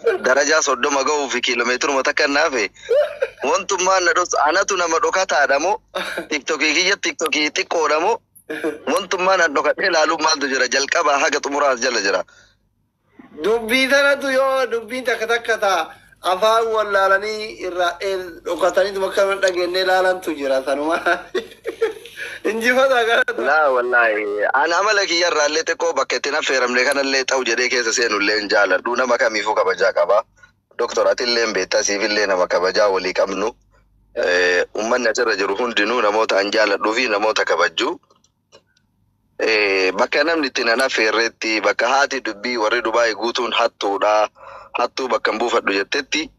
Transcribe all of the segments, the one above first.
درجة صدوم أجو في كيلومتر متكنا في وانتم ما ندوس أنا تونا مدوكات هذامو تيك توكي كي تيك توكي تيكو دامو وانتم ما ندوكات لالو ما تجرا جلكا حاجة تمراس جل جرا دبي ترى تو يو دبي تكتا أفا ولا لني إسرائيل وقتني تمكن تجني لا لن تجرا ثانوما إنجي فدا لا والله أنا عملك يا اللي تكو بكتنا فيرم لكن اللي توجدي كيس سين اللي إنجال دونا ما كم يفوق بجا كبا دكتورات اللي بيتا سيفيل اللي نما كبجا ولي كمنو ummanni asirra jiru hundinuu namoota an jaaladhuu fi namoota kabajjuu bakka namni itti nana feerreetti bakka haati dubbii warri Dubaay guutuun hattuudha hattuu bakka hin buufadhu jettetti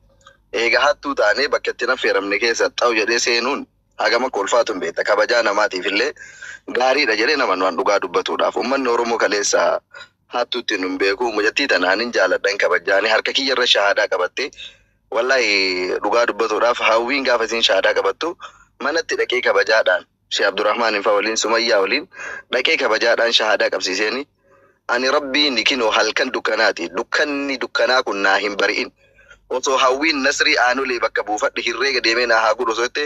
eega hattuu taanee bakka itti na feeramne keessa xaa'u jedhee seenuun hagama kolfaatu hin beekta kabajaa namaatiif illee gaariidha jedhee nama waan dhugaa dubbatuudhaaf ummanni Oromoo kaleessa hattuutti hin beeku mujattii tanaan hin jaaladhan kabajaanii harka kiyyarra shahaadaa qabattee wallahi dhugaa dubbatuudhaaf hawwiin gaafa isin shahaadaa qabattu manatti dhaqee kabajaadhaan Sheikh Abdurrahman fa waliin Sumayyaa waliin dhaqee kabajaadhaan shahaadaa qabsiiseni ani rabbiin kinoo halkan dukkanaati dukkanni dukkanaa kun naa hin bari'in osoo hawwiin nasrii aanulee bakka buufadhe hirreega deemee naa haa godhu sotte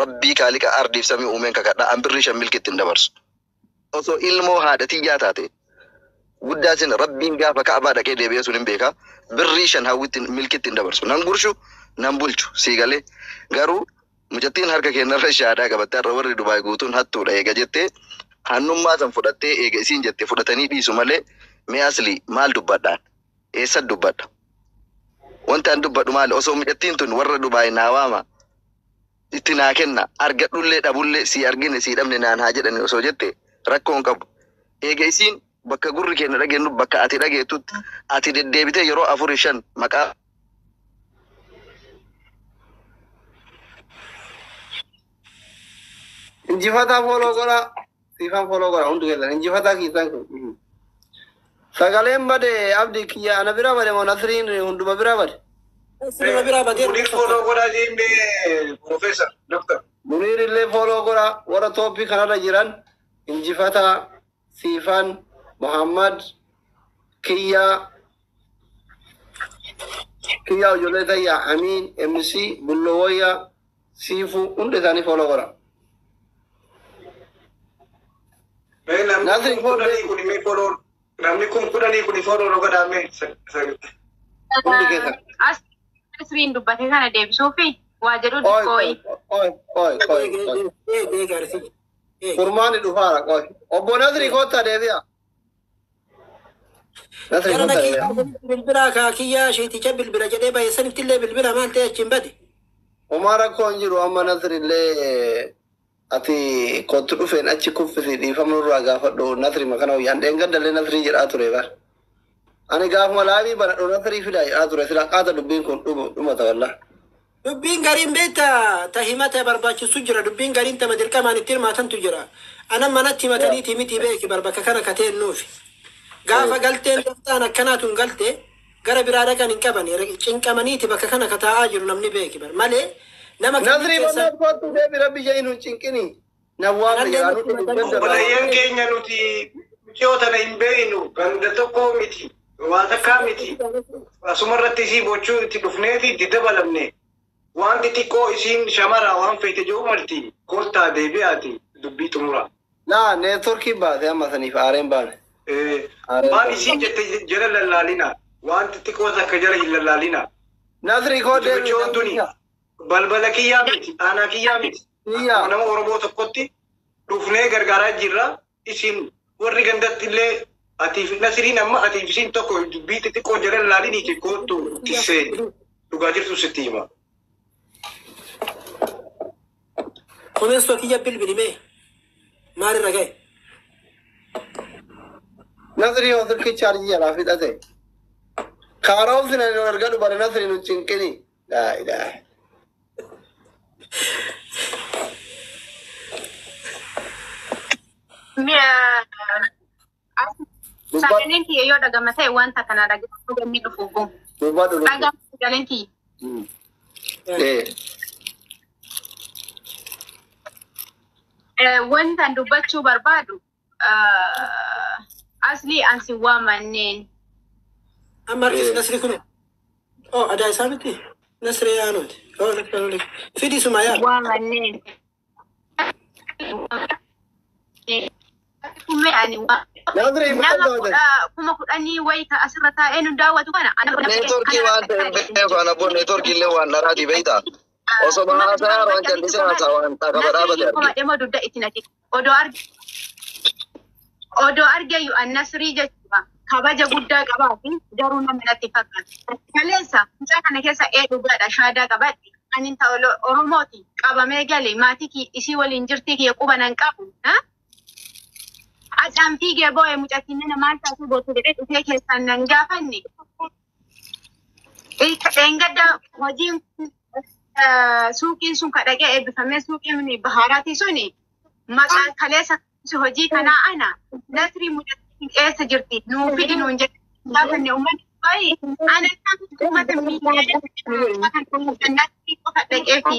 rabbii kaaliqa ardiif samii uumeen kakadha ambirri shan milkitti hin dabarsu osoo ilmoo haadhatiyyaa taate guddaa sin rabbiin gaafa Ka'baa dhaqee deebi'ee sun hin beeka birrii shan hawwitti milkitti hin dabarsu nan gurshu nan bulchu siigalee garuu mujattiin harka kennarra shahaadaa qabattee har'a warri Dubaay guutuun hattuudha eega jettee hannummaa san fudhattee eega isiin jette fudhatanii dhiisu malee mee asli maal dubbadhaan eessa dubbadha wanti an dubbadhu maali osoo mujattiin tun warra Dubaay naa waama itti naa kenna argadhullee dhabullee si argine si dhabne naan haa jedhani osoo jette rakkoon qabu eega isiin bakka gurri kenna dhageennu bakka ati dhageettutti ati deddeebitee yeroo 4-5 maqaa Injifata follow gora, sifan follow gora, undu kesan. Injifata kisan. Sagalen bade abdi kiya anabira bade mo nasrin undu mabira bade. Nasrin mabira bade. Munir follow gora jimbe professor doctor. Munir le follow gora wara topic kanada jiran. Injifata sifan Muhammad kiya ujoleta ya Amin MC Bulloya Sifu unde tani follow gora. Nothing for the Kuni for Ramnikum Kudani Kuni for Rogadame. As we do, but I can't Sophie. Why the root boy? Kurmani Duhara, Obonadri Gota Devia. Bilbira Kia, she teacher Bilbira by a sanity level, Biramante, Chimbadi. Omara Conjuru Amanadri Le. Ati kotu dufen achi kuffisi di famnu raga faddo nasri makana yan denga dalle nasri jira ature ba ani gaaf malawi bana do nasri fida ature sila qata dubbin kun duma tawalla dubbin garin beta tahimata barbachi sujra dubbin garin ta madir kama nitir matan tujra ana manati matani timiti be ki barbaka kana katen nufi gaafa galten dafana kana tun galte gara birada kan inkabani cinkamani ti baka kana kata ajiru namni be ki bar male Nazri banat kotu debi rabbi jainu cinkini nawam ya wala yange nyanuti kyota na imbeinu ganda tokko miti wanta kamiti asumarratti si bochu ti dufneti didabalamne wanti tiko isin shamara wan feete jo malti korta debi ati dubbi tumura la ne turki ba ya masani faren ba ban isin jette jere lalina wanti tiko zakajara lalina Nazri ko debi chontuni balbala kiyamiti ana kiyamiti nama oromoo tokkotti dhufnee gargaaraa jirra isin warri gandatti illee atiif nasriin amma atiif isin tokko dubbii xixiqqoo jala laalini kootu tissee dhugaa jirtu sitti hima. Kunesto kiyya bilbili mee maali raga'e? Nasri osoo kichaarji jalaa fidhate kaaroo ofsina argadu bara nasri nu cinkini daa idaa. Saganti yo daga masai wanta kana daga gami da fugo. Daga saganti. Wanta dubbachuu barbaadu asli ansi waamanneen. Amarkis nasri kunu. أو أدا سامتي نصر يا نوت أو في دي سمايا وانين نظري ما دودا كما كني ويك أسرتا إنه دعوة أنا نيتوركي وان أنا بقول نيتوركي اللي وان نرادي بيتا وصباح سهر وان كان بسنا سوان تكبر أبدا كما دمو دودا إتناتي Odo argayu annasri jechuudha. Kabaja guddaa qabaati. Garuu namni natti fakkaata. Kaleessa mucaa kana keessa dhugaadha. Shaadaa qabaatti. Ani inta Oromooti. Qabamee galee maatii isii waliin jirtii kiyya quba nan qabu. Acaan fiigee boo'ee mucattiin maal taasisuu gootu jedhee dhufee keessaan nan gaafanne. Eengadda hojiin suuqiin sun kadhaqee eebbifamee suuqiin bahaaraati suni maqaa kaleessa hojii kanaa ana nasri mucattiin eessa jirti nuufi nuun jedhe gaafanne uummanni baay'ee ana kan uummata miidhee nasri qofa dhaqee fi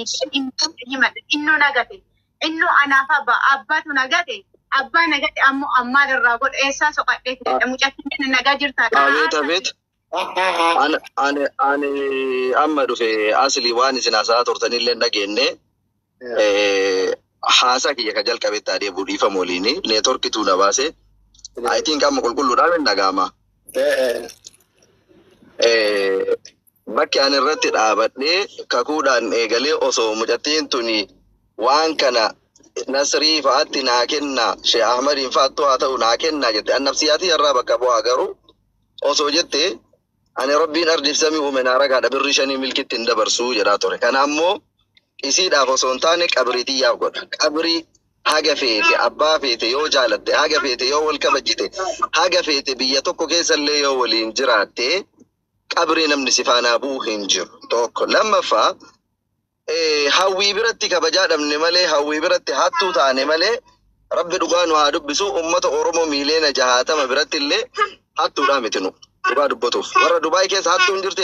innoo nagate innoo anaaf abbaatu nagate abbaa nagate ammoo ammaa irraa godhe eessaa soqadhee fidedha mucattiin nagaa jirtaa Abeet ani amma dhufe asli waan isin haasaa turtanillee dhageenye haasaa kiyya ka jalqabetti adeemu dhiifama waliini neetworkituu na baase I think amma qulqulluudhaan hin dhaga'ama. Bakki ani irratti dhaabadhee kakuudhaan eegalee osoo mucattiin tuni waan kana Nasrii fa'aatti naa kenna Sheekh Ahmadiin fa'aattu haa ta'u naa kenna jette annabsiyaatii irraa bakka bu'aa garuu osoo jette ani rabbiin ardiif samii uume naa ragaadha birri 5 milkitti hin dabarsuu jedhaa ture. Kana ammoo isiidhaaf osoo hin taane qabriitiyyaaf godha. Qabrii haga feete abbaa feete yoo jaalatte haga feete yoo wal kabajjite haga feete biyya tokko keessallee yoo waliin jiraatte qabrii namni si faanaa bu'u hin jiru. Tokko lammaffaa hawwii biratti kabajaa dhabne malee hawwii biratti hattuu taane malee rabbi dhugaa nu haa dubbisu ummata Oromoo miiliyoona 60 biratti illee hattuudhaa miti nu dhugaa dubbatuuf warra Dubaay keessa hattuun jirti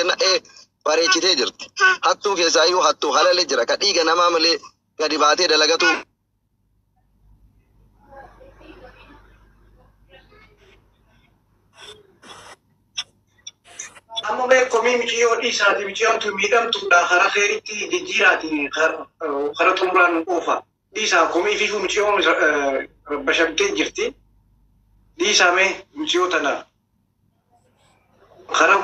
bareechitee jirti hattuu keessaa iyyuu hattuu halalee jira ka dhiiga namaa malee gadi baatee dalagatu amma mee komii michiyyoo dhiisaati michiyyoon tun miidhamtuudha karaa feeritti jijjiiraati karaa xumuraan oofa dhiisaa komii fiifuu michiyyoon bashamtee jirti dhiisaa mee michiyyoo tana karaa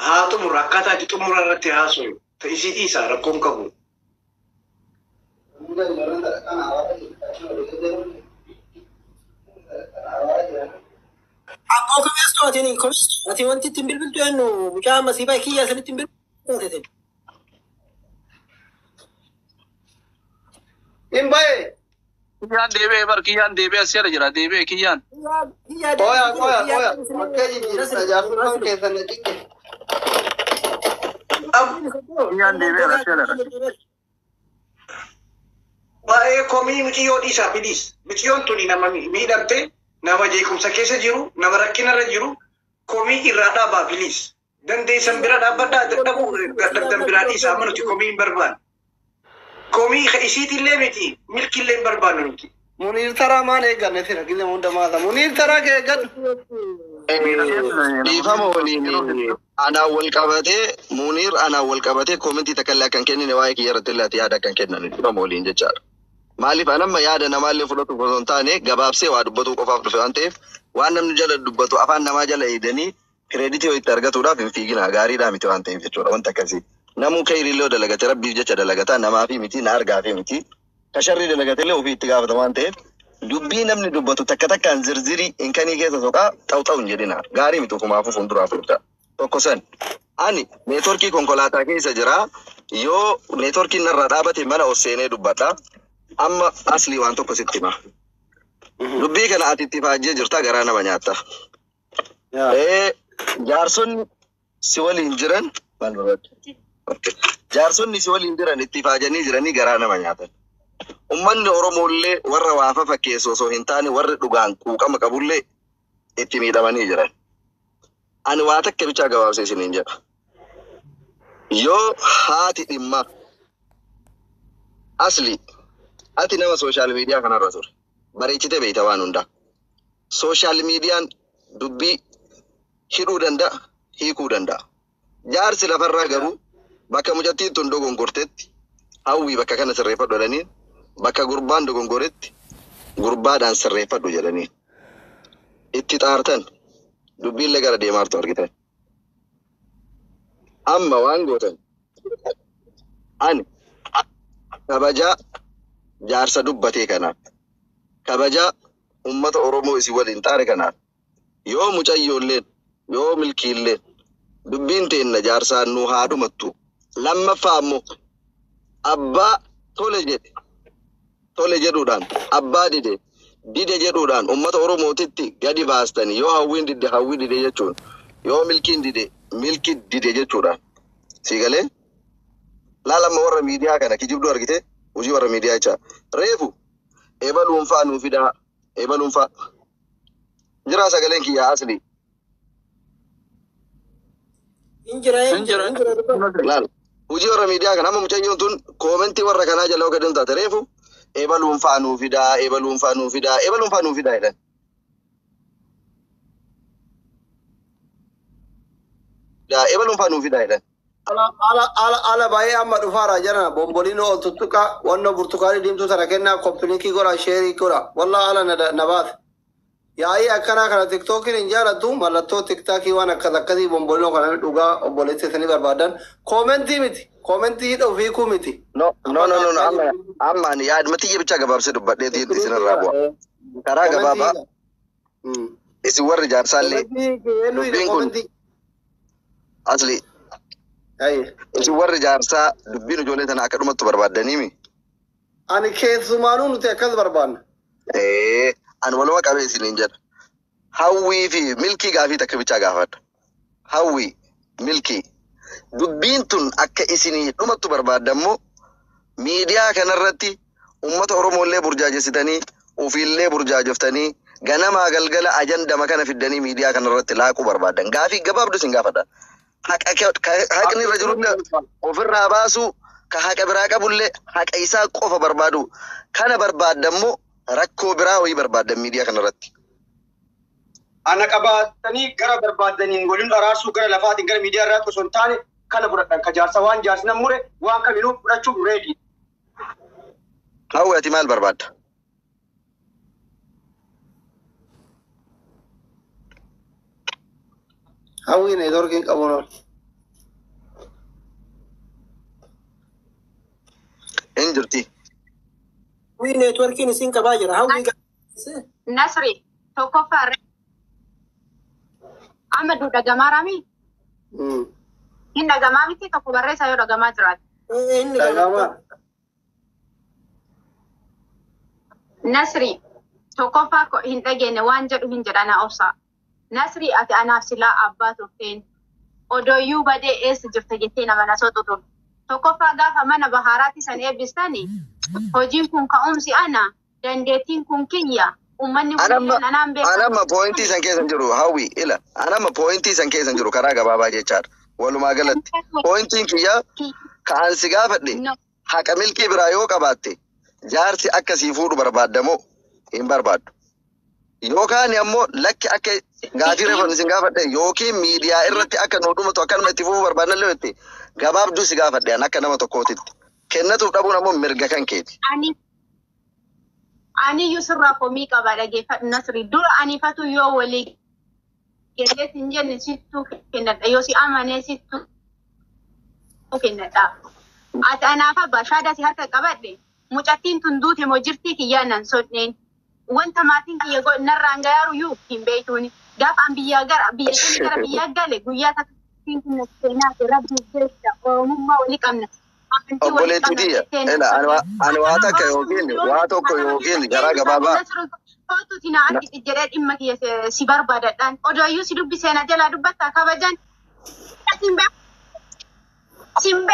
haa xumura akkaataa itti xumura irratti haasoyu ta'isii dhiisaa rakkoon qabu. Aku kemesto atini kemesto ati wanti timbil bil tu enu muka masih baik kia seni timbil tu Imbae. Kian debe bar kian debe asyar jira debe kian. Oya. Oke jadi saja aku kesan lagi. Kian debe asyar. Baay'ee komii michiyyoo dhiisaa fidis michiyyoon tuni nama miidhamte nama jeequmsa keessa jiru nama rakkinarra jiru komii irraa dhaabaa filis dandeessan bira dhaabbadhaa dadhabuu dadhabdan biraa dhiisaa amma nuti komii hin barbaanne komii isiitillee miti milkillee hin barbaanne nuti. Munir tara maan eegganne sira gille hunda maata Munir tara kee eeggadhu. dhiifama waliin anaa wal qabatee Munir anaa wal qabatee komentii takkallee akkan kennine waa'ee kiyya irratti illee ati yaada akkan kennan dhiifama waliin jechaadha. Maaliif anamma yaada namaallee fudhatu osoo hin taane gabaabsee waa dubbatu qofaaf dhufe waan ta'eef waan namni jala dubbatu afaan namaa jala eedanii kireeditii itti argatuudhaaf hin fiigina gaariidhaa miti waan ta'eef jechuudha wanta akkasii. Namuu kayriillee dalagate rabbiif jecha dalagataa namaafi miti na argaafi miti. Kasharrii dalagatellee ofii itti gaafata waan ta'eef dubbii namni dubbatu takka takkaan zirzirii inkanii keessa soqaa xawu hin jedhina gaarii miti ofumaafuu fuulduraa furda. Tokko san ani neetworkii konkolaataa keessa jira yoo neetworkiin narra dhaabate mana osseenee dubbadha. Amma asli waan tokko sitti hima. Dubbii kana ati itti faajjee jirta garaa nama nyaatta. Jaarsonni si waliin jiran jaarsonni si waliin jiran itti faajanii jiranii garaa nama nyaatan. Ummanni Oromoollee warra waafa fakkeessu osoo hin taane warri dhugaan quuqama qabullee itti miidhamanii jiran. Ani waa takka bichaa gabaabsee isiniin jedha. Yoo haati dhimma asli ati nama social media kanarra ture. Bareechitee beekta waan hunda. Social mediaan dubbii hidhuu danda'a, hiikuu danda'a. jaarsi lafarraa garuu bakka mucattiin tun dogongortetti hawwii bakka kana sirreeffadhu jedhanii bakka gurbaan dogongoretti gurbaadhaan sirreeffadhu jedhanii itti xaartan dubbiillee gara deemaartu argitan. Amma waan gootan ani kabajaa jaarsa dubbatee kanaaf kabajaa ummata Oromoo isin waliin taare kanaaf yoo mucayyoolleen yoo milkiilleen dubbiin teenna jaarsaan nu haa dhumattu. Lammaffaa ammoo abbaa tole jedhuudhaan abbaa dide jedhuudhaan ummata Oromootitti gadi baastanii yoo hawwiin dide hawwii dide jechuun yoo milkiin dide milki dide jechuudhaan siigalee laalama warra miidiyaa kana kijibduu argite hojii warra miidiyaa jecha reefu eebaluunfaa nuu fidaa eebaluunfaa jiraa sagaleen kiyyaa asli injira laal hojii warra miidiyaa kana amma mucayyoon tun koomentii warra kanaa jala oga dantaate reefu eebaluunfaa nuu fidaa eebaluunfaa nuu fidaa eebaluunfaa nuu fidaa jedhan eebaluunfaa nuu fidaa jedhan ala baay'ee amma dhufaara jana bomboliin ol tuttuqa wanno burtukaanii diimtuu sana kennaa kompiliikii godha sheerii godha wallaa ala na baate yaa'ii akkanaa kana tiktookiin hin jaalatu mallattoo tiktaakii waan akkasii bomboliinoo kana dhugaa obboleessisanii barbaadan koomentii miti koomentii hidha ofii miti. No amma ani yaadmatiyya bichaa gabaabsee dubbadhee tiitti isinirraa bu'a. Karaa gabaabaa isin warri jaarsaallee dubbiin kun asli isin warri jaarsaa dubbiin ijoollee tana akka dhumattu barbaaddaniimi. Ani keessumaanuu nuti akkas barbaanna. Ani waluma qabee isiniin jedha. Hawwii fi milkii gaafii takka bichaa gaafadha. Hawwii milkii dubbiin tun akka isinii dhumattu barbaadammoo miidiyaa kanarratti ummata Oromoollee burjaajessitanii ofiillee burjaajoftanii ganamaa galgala ajandama kana fiddanii miidiyaa kanarratti laaquu barbaadan. Gaafii gabaabdu isin gaafadha. Haqni irra jirullee ofirraa baasuu ka haqa biraa qabullee haqa isaa qofa barbaadu kana barbaadammoo rakkoo biraa wayii barbaadan miidiyaa kanarratti. Ana qabatanii gara barbaadaniin waliin araarsuu gara lafaatiin gara miidiyaa irraa osoo hin taane kana fudhadhan ka jaarsa waan jaarsi nan mure waan kaminuu fudhachuuf reedi. Hawwi ati maal barbaadda? Hawwi neetworkiin qabu noon. Hin jirti. Hawwi neetworkiin isin qabaa jira. Hawwi Nasri tokkoffaa Amadu dhagamaa miti. Hin dhagamaa miti tokko barreessaa yoo dhagamaa jiraate. Dhagamaa. Nasri tokkoffaa hin dhageenye waan jedhu hin jedhana obsaa. Nasri ati anaaf silaa abbaa turteen odooyyuu badee eessa jirta jettee nama na soxutu. Tokkoffaa gaafa mana bahaaraatti san eebbistanii hojiin kun ka'umsi ana dandeettiin kun kiyya. Anama pointii san keessan jiru hawwi ila anama pointii san keessan jiru karaa gabaabaa jechaadha. Walumaa galatti pointiin kiyya ka'an si gaafadhe haqa milkii biraa yoo qabaatte jaarsi akkasii fuudhu barbaadamoo hin barbaaddu. Yookaan ammoo lakki akka gaafii reefan isin gaafadhe yookiin miidiyaa irratti akka nu dhumatu akkanuma itti fufuu barbaadnallee jettee gabaabduu si gaafadhe an akka nama tokkootitti kennatuuf dhabuun ammoo mirga kan keeti. Ani Yusra komii qaba dhaggeeffadhu Nasri dura ani fatu yoo walii galee hin jenne sittuu kennadha yoo si amanee sittuu kennadha. Ati anaaf abbaa shaada si harka qabadhe mucattiin tun duute moo jirtii kiyyaanan sodneen wanta maatiin kiyya narraan gayaaru yuu hin beektuuni gaafa an biyyaa gara biyyaa gale guyyaa takkiin kun seenaa rabbi jecha oromummaa walii qabna. Obboleetti diya ani waa takka yookiin waa tokko yookiin garaa gabaabaa. Kootuuti na argite jedhee dhimma kiyya si barbaadadhaan odooyyuu si dubbisee na jalaa dubbatta kabajaan simbe.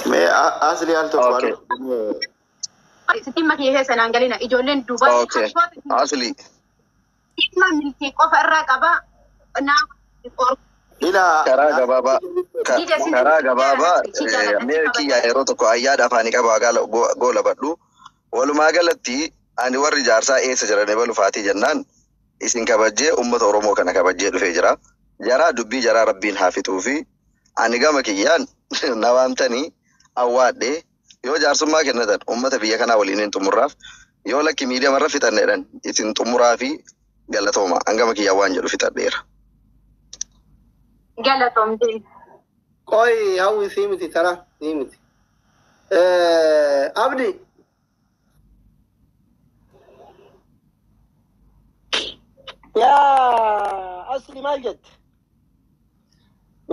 Mee asli haal tokko. Dhimma kiyya keessa naan galina ijoolleen duubaa. Asli. Dhimma milkii qofa irraa qaba naa. Karaa gabaabaa meerkii yeroo tokko ayyaada afaanii qaba goola badhu. Walumaa galatti ani warri jaarsaa eessa jiran ebalu faatii jennaan isin kabajjee ummata Oromoo kana kabajjee dhufee jira. Jaraa dubbii jaraa rabbiin haafituu fi ani gama kiyyaan na waamtanii awwaadhee yoo jaarsummaa kennatan uummata biyya kanaa waliin hin xumurraaf yoo lakki miidiyaa marra fixanneedhaan isin xumuraa fi galatooma hangama kiyyaan waan jedhu fixadheera. Galatoomte. Koi hawwi simiti tara simiti. Abdi. يا أصلي ما جت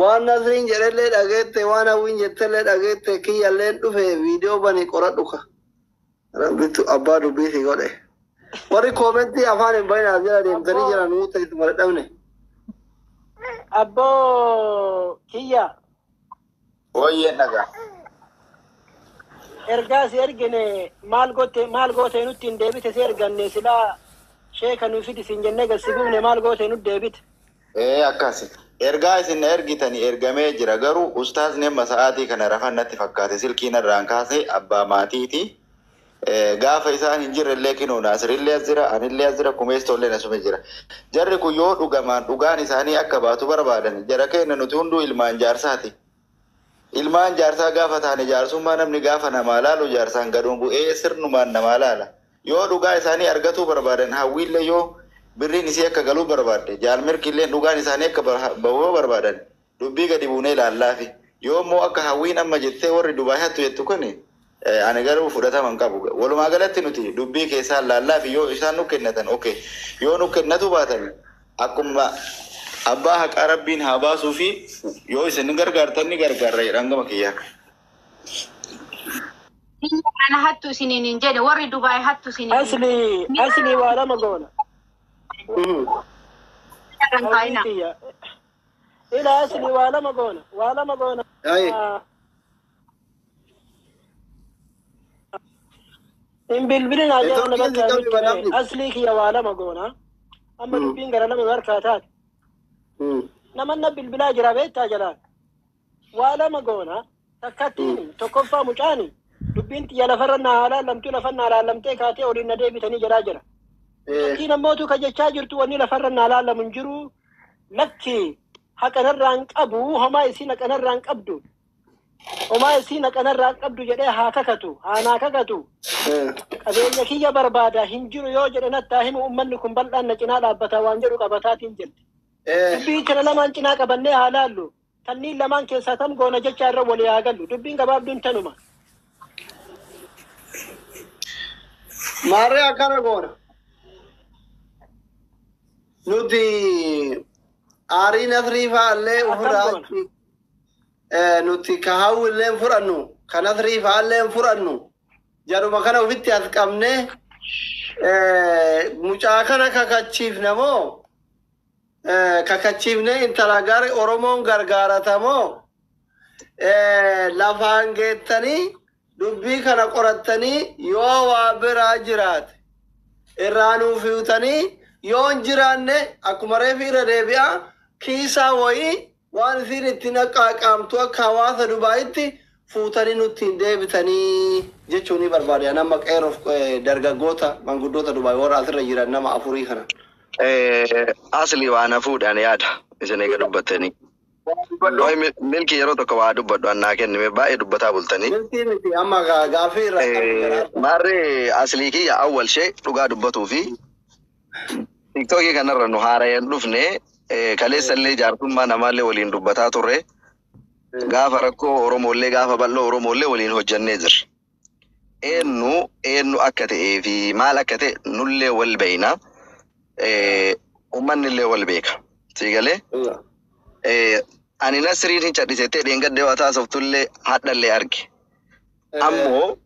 Waan Nasriin jedhallee dhageette waan hawwiin jettallee dhageette kiyyalleen dhufe viidiyoo bani qoradhuka. Rabbitu abbaa dubbii si godhe. Warri koomentii afaan hin bahin as jala deemtanii jiran nuti itti maradhamne. أبو كيا Oye naga. إرجاس إرجني مال قوتي نوتين ديبت سيرجني سلا شيخ نوفيد سنجنة قصيبوني مال قوتي نوت ديبت Akkasi. Ergaa isin ergitanii ergamee jira garuu ustaasni amma sa'aatii kana rafan natti fakkaate silkiin irraan kaasee abbaa maatiiti. Gaafa isaan hin jirre illee kinoo Naasirillee as jira, anillee as jira, kumeestollee asuma jira. Jarri kun yoo dhugaan isaanii akka baatu barbaadan jara keenya nuti hunduu ilmaan jaarsaati. Ilmaan jaarsaa gaafa taane jaarsummaa namni gaafa namaa laalu jaarsaan gadoon bu'ee sirnumaan namaa laala. Yoo dhugaa isaanii argatuu barbaadan hawwiillee yoo birriin isii akka galuu barbaadde jaalmirkillee dhugaan isaanii akka bahuu barbaadan dubbii gadi buunee ilaallaafi yoo immoo akka hawwiin amma jettee warri Dubaay hattu jettu kun ani garuu fudhatama hin qabu. Walumaa galatti nuti dubbii keessaa ilaallaafi yoo isaan nu kennatan okay yoo nu kennatu baatan akkuma abbaa haqaa rabbiin haa baasuu fi yoo isin gargaartan ni gargaarra jedhangama kiyyaa. Ana hattu sinin jedhe warri Dubaay hattu sinin. أصلي ولا مقولة Kaina. إلى أصلي ولا مقولة Ayi. إن بالبلين أجا Eto أنا kiyya si qabdi badhaafni. أصلي كي ولا مقولة أما دبين قرنا من غير كاتات نمنا بالبلا جرا بيت تاجران ولا مقولة تكتيني تكفى مجاني دبين تيا لفرنا على لم تلفنا على لم تكاتي ولين ندي بتني جرا كنا موتو كجا جرتو وني لفرنا على من جرو لكي هكذا الرانك أبو هما يسينك أنا الرانك أبدو وما يسينك أنا الرانك أبدو جدي هاككتو هاناككتو أبين كي بربادا هنجرو يوجد نتاهم أمنكم بل أن جنا لابتا وانجرو كبتات انجل بيتنا لما انجنا كبني حلالو تنين لما كيساتم قونا جاچار ولي آگلو دبين كباب دون تنما Maarree akkana goona. Nuti aarii Nasrii fa'aallee ofirraa nuti ka hawwillee fudhannu ka Nasrii fa'aallee fudhannu jaruma kana ofitti as qabne mucaa kana kakachiifne moo kakachiifne intala gari Oromoon gargaaratamoo lafaan geettanii dubbii kana qorattanii yoo waa biraa jiraate irraa nuuf hiwtanii yoo hin jiraanne akkuma reefi irra deebi'a kiisaa wayii waan isin itti naqaaqaamtu akka hawaasa Dubaayitti fuutanii nutti hin deebitanii jechuun ni barbaada. Nama qeeroof dargaggoota manguddoota Dubaay warra asirra jiran nama afurii kana. Asli waan hafuudhaan yaada isin eega dubbattanii. Milki yeroo tokko waa dubbadhu annaa kennime baay'ee dubbataa bultanii. Milkii miti amma gaafii irra. Maarree aslii kiyya awwal shee dhugaa dubbatuu fi tiktokii kanarra nu haara'een dhufne kaleessallee jaarsummaa namaallee waliin dubbataa turre gaafa rakkoo Oromoollee gaafa bal'oo Oromoollee waliin hojjannee jirra. Eenyu akka ta'ee fi maal akka ta'e nullee wal beeyna ummannillee wal beeka. Siigalee ani Nasriin hin cadhisettee dheengaddee waa taasoftullee hadhallee arge. Ammoo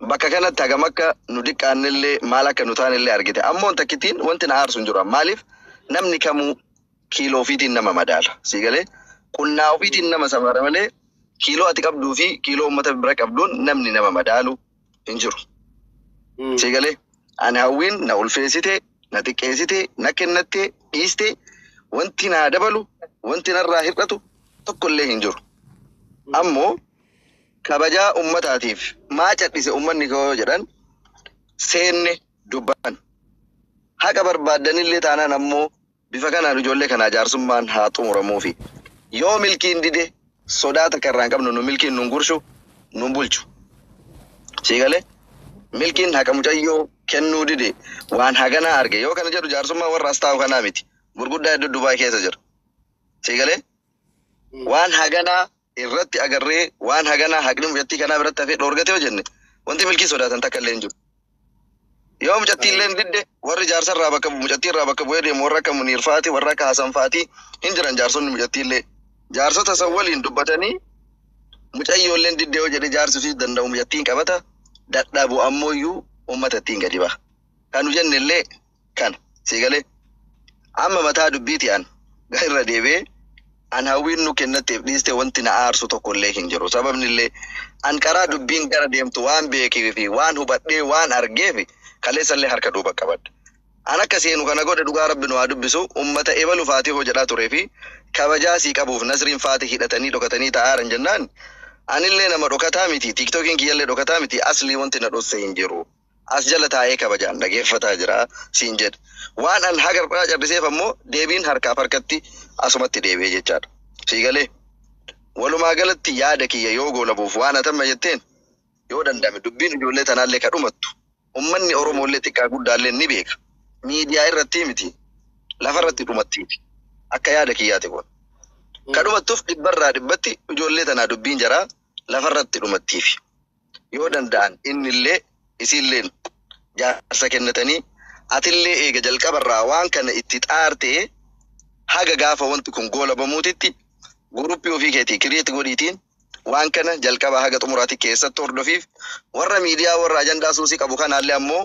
bakka kanatti hagam akka nu diqqaannillee maal akka nu taanillee argite. Ammoo takkittiin wanti na aarsu hin jiru. Maaliif namni kamuu kiiloo ofiitiin nama madaala. Siigalee qunnaa ofiitiin nama samara malee kiiloo ati qabduu fi kiiloo uummata bira qabduun namni nama madaalu hin jiru. Siigalee ani hawwiin na ulfeessite, na xiqqeessite, na kennatte, dhiiste wanti naa dabalu, wanti narraa hir'atu tokkollee hin jiru. Ammoo kabajaa ummataatiif maa cadhise ummanni koo jedhan seenne dubban. Haqa barbaaddanillee taanaan ammoo kanaan ijoollee kanaa jaarsummaan haa xumuramuufi. Yoo milkiin dide sodaata karraan qabnu nu milkiin nun gurshu nun bulchu. Siigalee milkiin haqa mucayyoo kennuu dide waan haganaa arge yoo kana jedhu jaarsummaa warra as taa'u kanaa miti. Gurguddaa hedduu Dubaay keessa jira. Siigalee waan haganaa irratti agarree waan haganaa haqni mucattii kanaa biratti hafee dhoorgate yoo jenne wanti milkii sodaatan takka illee hin jiru. Yoo mucattii illee didde warri jaarsarraa bakka mucattii irraa bakka bu'ee deemu warra akka Muniirfaati warra akka Hasanfaati hin jiran jaarsonni mucattii illee jaarsota san waliin dubbatanii mucayyoo illee didde yoo jedhe jaarsisuus danda'u mucattiin qabata dadhabu ammoo uummatattiin gadi ba'a. Kanu jenne illee kana siigalee amma mataa dubbiiti an irra deebee an hawwiin nu kennatteef dhiiste wanti na aarsu tokko illee hin jiru. Sababni illee an karaa dubbiin gara deemtu waan beekee fi waan hubadhee waan argeef kaleessa illee harka duuba qabadha. An akka seenu kana godhe dhugaa rabbi nu haa dubbisu uummata ebalu Faatih hoo jedhaa turee fi kabajaa sii qabuuf Nasriin Faatih hidhatanii dhokatanii taa'aaran jennaan anillee nama dhokataa miti tiiktokiin kiyyallee dhokataa miti aslii wanti na dhosse hin jiru. As jala taa'ee kabajaan dhageeffataa jira siin jedhe. Waan an hagarraa calliseef ammoo deebiin harkaaf harkatti asumatti deebi'ee jechaadha. Siigalee walumaa galatti yaada kiyya yoo goolabuuf waan atamma jetteen yoo danda'ame dubbiin ijoollee tanaallee ka dhumattu ummanni Oromoollee xiqqaa guddaallee ni beeka. Miidiyaa irratti miti lafarratti dhumattiiti. Akka yaada kiyyaati kun. Ka dhumattuuf dhibbarraa dhibbatti ijoollee tanaa dubbiin jaraa lafarratti dhumattiifi. Yoo danda'an innillee isiilleen jaarsa kennatanii atillee eega jalqabarraa waan kana itti xaartee haga gaafa wanti kun goolabamuutitti guruppii ofii keetii kiriyeeti godhiitiin waan kana jalqaba haga xumuraatti keessatti hordofiif warra miidiyaa warra ajandaa suusii qabu kanaallee ammoo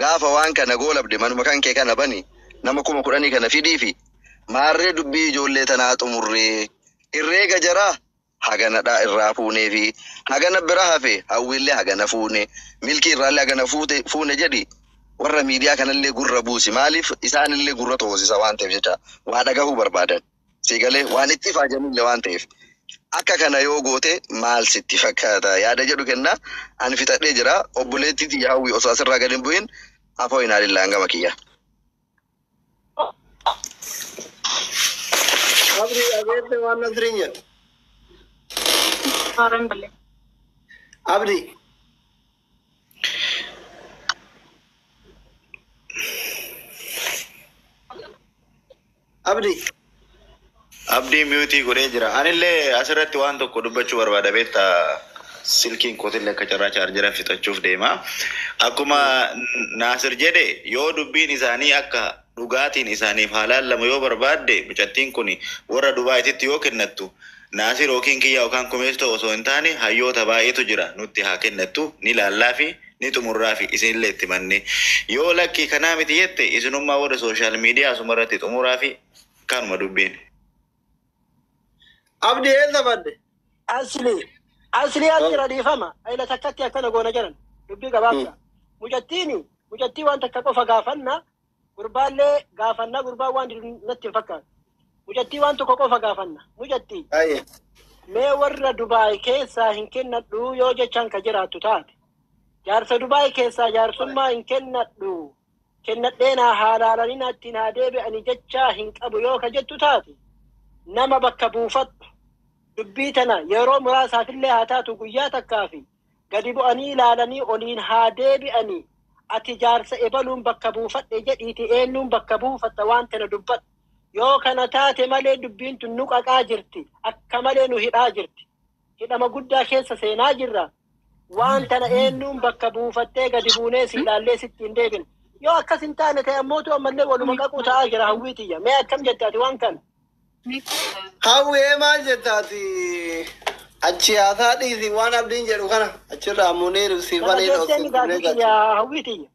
gaafa waan kana goolabde manuma kan kee kana bani nama 10,000 kana fidii fi maarree dubbii ijoollee tanaa xumurree irreega jaraa haganadhaa irraa fuunee fi hagana bira hafe hawwiillee hagana fuune milkii irraallee hagana fuune jedhi warra miidiyaa kanallee gurra buusi maaliif isaanillee gurra toosisa waan ta'eef jecha waa dhagahuu barbaadan siigalee waan itti faajamillee waan ta'eef akka kana yoo goote maal sitti fakkaata yaada jedhu kenna ani fixadhee jira obboleettii tiyya hawwii osoo asirraa gadi hin bu'in afoo hin haalillaan gama kiyya. Abdi ageette waan Nasriin jedhu. Abdi. Abdi miyuutii godhee jira. Anillee asirratti waan tokko dubbachuu barbaada beektaa silkiin kootillee akka carraa chaarjera fixachuuf deema. Akkuma Naasir jedhe yoo dubbiin isaanii akka dhugaatiin isaaniif haalaan lama yoo barbaadde mucattiin kun warra Dubaayititti yoo kennattu Naasir yookiin kiyya yookaan kumeestoo osoo hin taane hayyoota baay'eetu jira nutti haa kennattu ni laallaa fi ni xumurraa fi isinillee itti manne yoo lakkii kanaa miti jette isinummaa warra sooshaal miidiyaa asumarratti xumuraa fi kanuma dubbiin. Abdi eessa badde? Asli asira dhiifama ayla takkatti akkana goona jiran dubbii gabaabsa mucattii waan takka qofa gaafanna gurbaallee gaafanna gurbaan waan natti hin fakkaatu mucattii waan tokko qofa gaafanna mucattii mee warra Dubaay keessaa hin kennadhu yoo jechaan ka jiraattu taate jaarsa Dubaay keessaa jaarsummaa hin kennadhu kennadheenaa haalaalanii naatti naa deebi'anii jechaa hin qabu yoo ka jettu taate nama bakka buufadhu dubbii tana yeroo muraasaafillee haa taatu guyyaa takkaa fi gadi bu'anii ilaalanii oliin haa deebi'anii ati jaarsa ebaluun bakka buufadhe jedhiiti eenyuun bakka buufatta waan tana dubbadhu yoo kana taate malee dubbiin tun nu qaqaa jirti akka malee nu hidhaa jirti hidhama guddaa keessa seenaa jirra waan tana eenyuun bakka buufattee gadi buunee si ilaallee sitti hin deebine yoo akkas hin taane ta'e ammootu ammallee waluma qaquu ta'aa jira hawwiitiyya mee akkam jettaati waan kana. Hawwee maal jettaati achi haasaa dhiisi waan abdiin jedhu kana achirraa munee siifanii dhoofsifnee hawwiitiyya.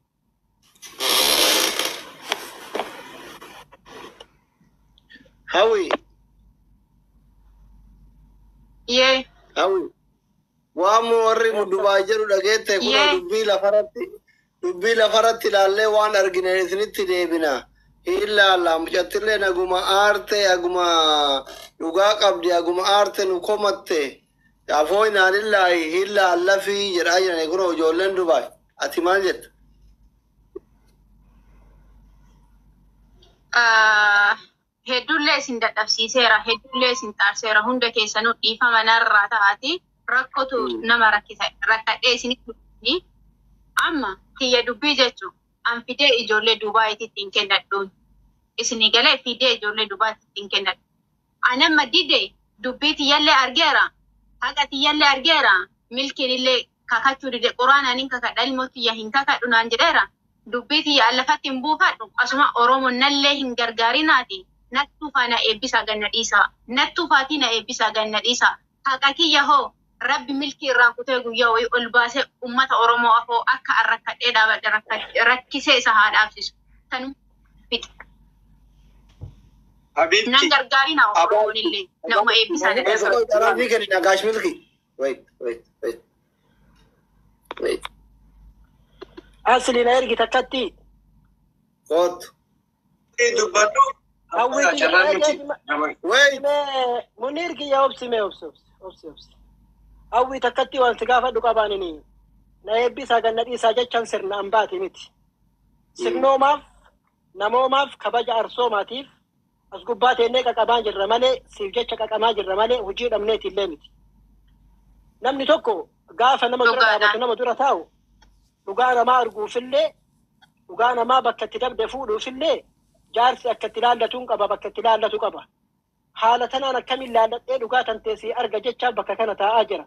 Hawwi. Yee. Hawwi. Waan warri Dubaay jedhu dhageette kun dubbii lafarratti ilaallee waan argine isinitti deebina. Ilaala mucattillee naguma aarte aguma dhugaa qabdi aguma aarte nu komatte afoo inaanillaahi ilaalla fi jedhaa jirani kun ijoolleen Dubaay ati maal jetta? hedduullee isin dadhabsiiseera, hedduullee isin xaarseera, hunda keessanuu dhiifama narraa ta'ati rakkotu nama rakkadhee isinitti amma kiyya dubbii jechuun an fidee ijoollee Dubaayitti ittiin kennadhuun isinii galee fidee ijoollee Dubaayitti ittiin kennadhu. Anamma dide dubbii tiyyallee argeera, haqa tiyyallee argeera, milkiin illee kakachuu dide quraananiin kakadha ilmoo tiyya hin kakadhu naan jedheera. Dubbii tiyya allafatti hin buufadhu asuma Oromoon nallee hin gargaarinaati. Nattuu faana eebbisaa ganna dhiisaa. Nattuu faatii na eebbisaa ganna dhiisaa. Haqa kiyya hoo Rabbi milkii irraa kutee guyyaa wayii ol baasee uummata Oromoo afoo akka arrakkadhee dhaabadhe rakkisee isa haa dhaabsisu. Tanuu fixa. Nan gargaarina Oromoon illee nama eebbisaa ganna dhiisaa. Arabii kan nagaash milki. Wait. Asli na ergi takkatti. Kootu. Dubbadhu. Wait. Munir ki ya obsi. Awwi takkatti waan si gaafadhu qabaanini. Na eebbisaa ganna dhiisaa jechaan sirna ambaati miti. Sirnoomaaf namoomaaf kabaja arsoomaatiif as gubbaa teennee qaqabaa jirra malee siif jecha qaqamaa jirra malee hojii dhabneeti illee miti. Namni tokko gaafa nama dura dhaabatu nama dura taa'u dhugaa namaa arguufillee dhugaa namaa bakka itti dabde fuudhuufillee jaarsi akka itti ilaallatuun qaba bakka itti ilaallatu qaba. Haala tanaan akkamiin ilaalladhee dhugaa tanteessii arga jechaa bakka kana taa'aa jira.